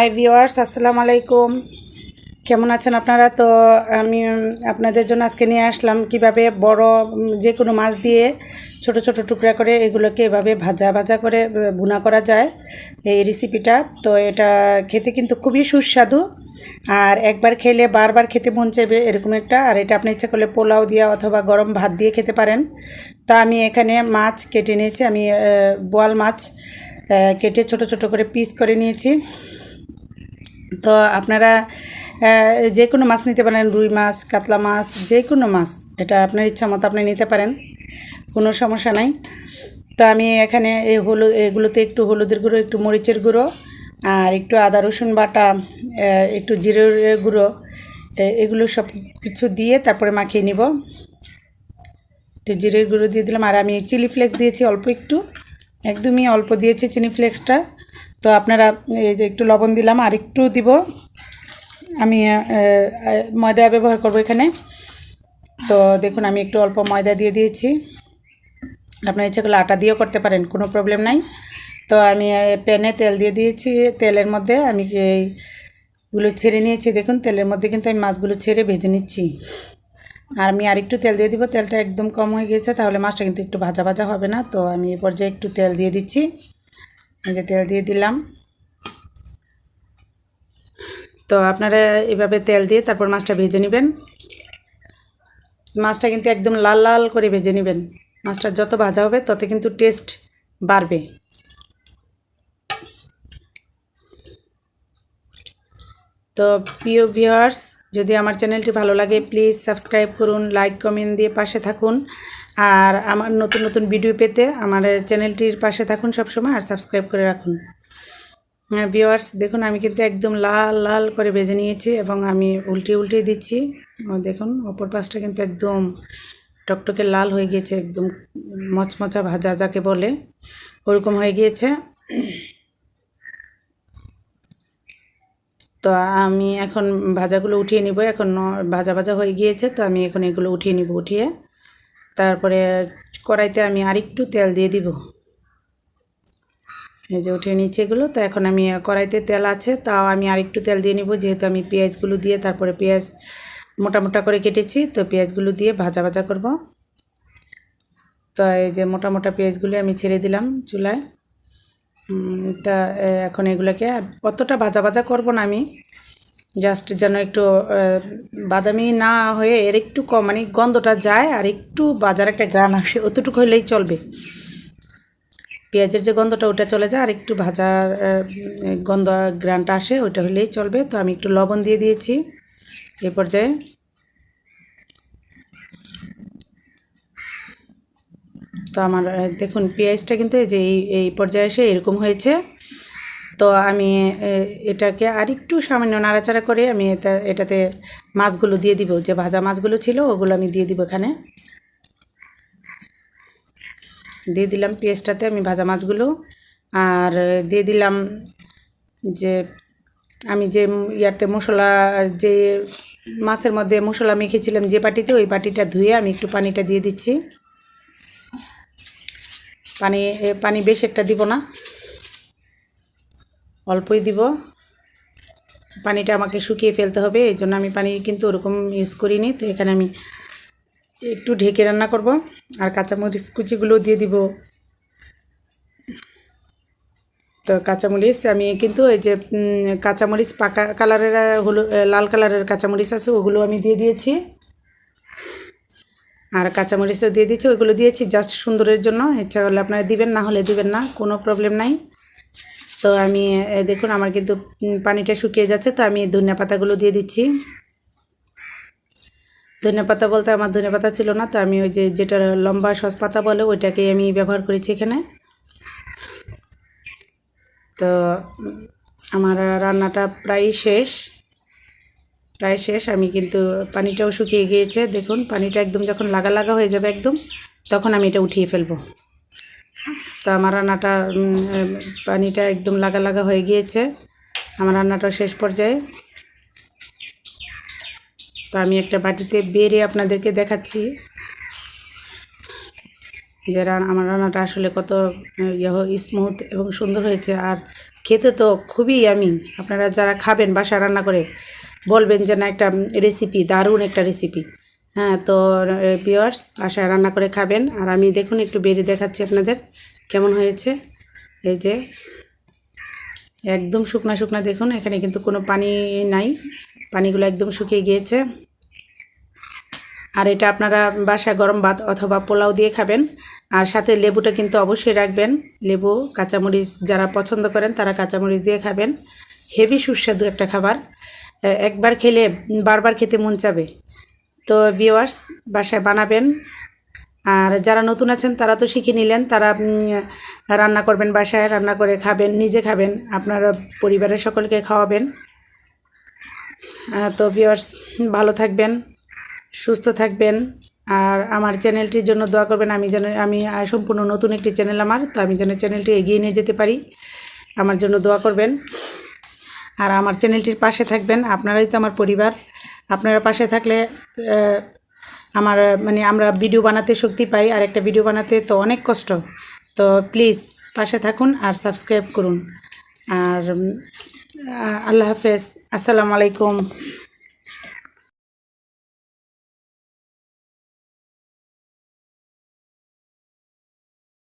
Hi viewers, আসসালামু আলাইকুম। কেমন আছেন আপনারা? তো আমি আপনাদের জন্য আজকে নিয়ে আসলাম কিভাবে বড় যে কোনো মাছ দিয়ে ছোট ছোট টুকরা করে এগুলোকে এভাবে ভাজা ভাজা করে ভুনা করা যায় এই রেসিপিটা। তো এটা খেতে কিন্তু খুবই সুস্বাদু, আর একবার খেলে বারবার খেতে মন চাইবে এরকম একটা। আর এটা আপনি ইচ্ছা করলে পোলাও দিয়ে অথবা গরম ভাত দিয়ে খেতে পারেন। তো আমি এখানে মাছ কেটে নিয়েছি, আমি বোয়াল মাছ কেটে ছোট ছোট করে পিস করে নিয়েছি। তো আপনারা যে কোনো মাছ নিতে পারেন, রুই মাছ, কাতলা মাছ, যে কোনো মাছ, এটা আপনার ইচ্ছা মতো আপনি নিতে পারেন, কোনো সমস্যা নাই। তো আমি এখানে এই এগুলোতে একটু হলুদের গুঁড়ো, একটু মরিচের গুঁড়ো, আর একটু আদা রসুন বাটা, একটু জিরের গুঁড়ো, এগুলো সব কিছু দিয়ে তারপরে মাখিয়ে নিব। একটু জিরের গুঁড়ো দিয়ে দিলাম, আর আমি চিলি ফ্লেক্স দিয়েছি অল্প, একটু একদমই অল্প দিয়েছি চিলি ফ্লেক্সটা। তো আপনারা এই যে একটু লবণ দিলাম, আর একটু দিব, আমি ময়দা ব্যবহার করব এখানে। তো দেখুন আমি একটু অল্প ময়দা দিয়ে দিয়েছি, আপনার ইচ্ছা করলে আটা দিয়েও করতে পারেন, কোনো প্রবলেম নাই। তো আমি প্যানে তেল দিয়ে দিয়েছি, তেলের মধ্যে আমি এইগুলো ছেড়ে নিয়েছি। দেখুন তেলের মধ্যে কিন্তু আমি মাছগুলো ছেড়ে ভেজে নিচ্ছি। আর আমি আরেকটু তেল দিয়ে দিব, তেলটা একদম কম হয়ে গেছে, তাহলে মাছটা কিন্তু একটু ভাজা ভাজা হবে না। তো আমি এই পর্যায়ে একটু তেল দিয়ে দিচ্ছি, এই যে তেল দিয়ে দিলাম। তো আপনারা এভাবে তেল দিয়ে তারপর মাছটা ভেজে নেবেন। মাছটা কিন্তু একদম লাল লাল করে ভেজে নেবেন। মাছটা যত ভাজা হবে তত কিন্তু টেস্ট বাড়বে। তো প্রিয় ভিউয়ার্স, যদি আমার চ্যানেলটি ভালো লাগে প্লিজ সাবস্ক্রাইব করুন, লাইক কমেন্ট দিয়ে পাশে থাকুন। আর আমার নতুন নতুন ভিডিও পেতে আমার চ্যানেলটির পাশে থাকুন সবসময়, আর সাবস্ক্রাইব করে রাখুন। ভিউয়ার্স দেখুন আমি কিন্তু একদম লাল লাল করে ভেজে নিয়েছি, এবং আমি উল্টে দিচ্ছি। দেখুন অপর পাশটা কিন্তু একদম টকটকে লাল হয়ে গিয়েছে, একদম মচমচা ভাজা যাকে বলে ওরকম হয়ে গিয়েছে। তো আমি এখন ভাজাগুলো উঠিয়ে নিব, এখন ভাজা ভাজা হয়ে গিয়েছে। তো আমি এখন এগুলো উঠিয়ে নিব, উঠিয়ে তারপরে কড়াইতে আমি আরেকটু তেল দিয়ে দিব। এই যে উঠিয়ে নিচ্ছে এগুলো। তো এখন আমি কড়াইতে তেল আছে, তাও আমি আরেকটু তেল দিয়ে নিব, যেহেতু আমি পেঁয়াজগুলো দিয়ে তারপরে পেঁয়াজ মোটা মোটা করে কেটেছি, তো পেঁয়াজগুলো দিয়ে ভাজা ভাজা করব। তো এই যে মোটা মোটা পেঁয়াজগুলো আমি ছেড়ে দিলাম চুলায়। তা এখন এগুলোকে অতটা ভাজা ভাজা করব না আমি, জাস্ট যেন একটু বাদামি না হয়ে এর একটু কম, মানে গন্ধটা যায় আর একটু বাজার একটা গ্রান আসে, অতটুকু হলেই চলবে। পেঁয়াজের যে গন্ধটা ওটা চলে যায়, আর একটু ভাজার গন্ধ গ্রানটা আসে, ওটা হলেই চলবে। তো আমি একটু লবণ দিয়ে দিয়েছি এই পর্যায়ে। তো আমার দেখুন পেঁয়াজটা কিন্তু এই যে এই পর্যায়ে এসে এরকম হয়েছে। তো আমি এটাকে আরেকটু সামান্য নাড়াচাড়া করে আমি এটাতে মাছগুলো দিয়ে দিব, যে ভাজা মাছগুলো ছিল ওগুলো আমি দিয়ে দিব। এখানে দিয়ে দিলাম পেঁয়াজটাতে আমি ভাজা মাছগুলো, আর দিয়ে দিলাম যে আমি যে ইয়াতে মশলা, যে মাছের মধ্যে মশলা মেখেছিলাম যে বাটিতে, ওই বাটিটা ধুয়ে আমি একটু পানিটা দিয়ে দিচ্ছি। পানি বেশ একটা দিব না, অল্পই দিব। পানিটা আমাকে শুকিয়ে ফেলতে হবে, এই জন্য আমি পানি কিন্তু ওরকম ইউজ করিনি। তো এখানে আমি একটু ঢেকে রান্না করব, আর কাঁচামরিচ কুচিগুলো দিয়ে দিব। তো কাঁচামরিচ আমি কিন্তু এই যে কাঁচামরিচ পাকা কালারের হলো, লাল কালারের কাঁচামরিচ আছে, ওগুলো আমি দিয়ে দিয়েছি। আর কাঁচামরিচও দিয়ে দিয়েছি, ওইগুলো দিয়েছি জাস্ট সুন্দরের জন্য। ইচ্ছা করলে আপনারা দিবেন, না হলে দিবেন না, কোনো প্রবলেম নাই। তো আমি দেখুন আমার কিন্তু পানিটা শুকিয়ে যাচ্ছে, তো আমি ধনিয়া পাতাগুলো দিয়ে দিচ্ছি। ধনিয়া পাতা বলতে আমার ধনিয়া পাতা ছিল না, তো আমি ওই যে যেটা লম্বা সস পাতা বলে ওইটাকেই আমি ব্যবহার করেছি এখানে। তো আমার রান্নাটা প্রায় শেষ। আমি কিন্তু পানিটাও শুকিয়ে গিয়েছে, দেখুন পানিটা একদম যখন লাগা লাগা হয়ে যাবে একদম, তখন আমি এটা উঠিয়ে ফেলবো। তো আমার রান্নাটা পানিটা একদম লাগা লাগা হয়ে গিয়েছে, আমার রান্নাটা শেষ পর্যায়ে। তো আমি একটা বাটিতে বেড়ে আপনাদেরকে দেখাচ্ছি যে আমার রান্নাটা আসলে কত স্মুথ এবং সুন্দর হয়েছে। আর খেতে তো খুবই আমি, আপনারা যারা খাবেন বাসায় রান্না করে বলবেন যে না একটা রেসিপি, দারুণ একটা রেসিপি। হ্যাঁ, তো ভিউয়ার্স বাসায় রান্না করে খাবেন। আর আমি দেখুন একটু বেরিয়ে দেখাচ্ছি আপনাদের কেমন হয়েছে। এই যে একদম শুকনা শুকনা, দেখুন এখানে কিন্তু কোনো পানি নাই, পানিগুলো একদম শুকিয়ে গিয়েছে। আর এটা আপনারা বাসায় গরম ভাত অথবা পোলাও দিয়ে খাবেন। আর সাথে লেবুটা কিন্তু অবশ্যই রাখবেন, লেবু কাঁচামরিচ যারা পছন্দ করেন তারা কাঁচামরিচ দিয়ে খাবেন। হেভি সুস্বাদু একটা খাবার, একবার খেলে বারবার খেতে মন চাবে। তো ভিউয়ার্স বাসায় বানাবেন। আর যারা নতুন আছেন তারা তো শিখে নিলেন, তারা রান্না করবেন, বাসায় রান্না করে খাবেন, নিজে খাবেন, আপনারা পরিবারের সকলকে খাওয়াবেন। তো ভিউয়ার্স ভালো থাকবেন, সুস্থ থাকবেন। আর আমার চ্যানেলটির জন্য দোয়া করবেন। আমি সম্পূর্ণ নতুন একটি চ্যানেল আমার, তো আমি যেন চ্যানেলটি এগিয়ে নিয়ে যেতে পারি, আমার জন্য দোয়া করবেন। আর আমার চ্যানেলটির পাশে থাকবেন, আপনারাই তো আমার পরিবার। আপনারা পাশে থাকলে আমার আমরা ভিডিও বানাতে শক্তি পাই, আর একটা ভিডিও বানাতে তো অনেক কষ্ট। তো প্লিজ পাশে থাকুন আর সাবস্ক্রাইব করুন। আর আল্লাহ হাফেজ, আসসালামু আলাইকুম।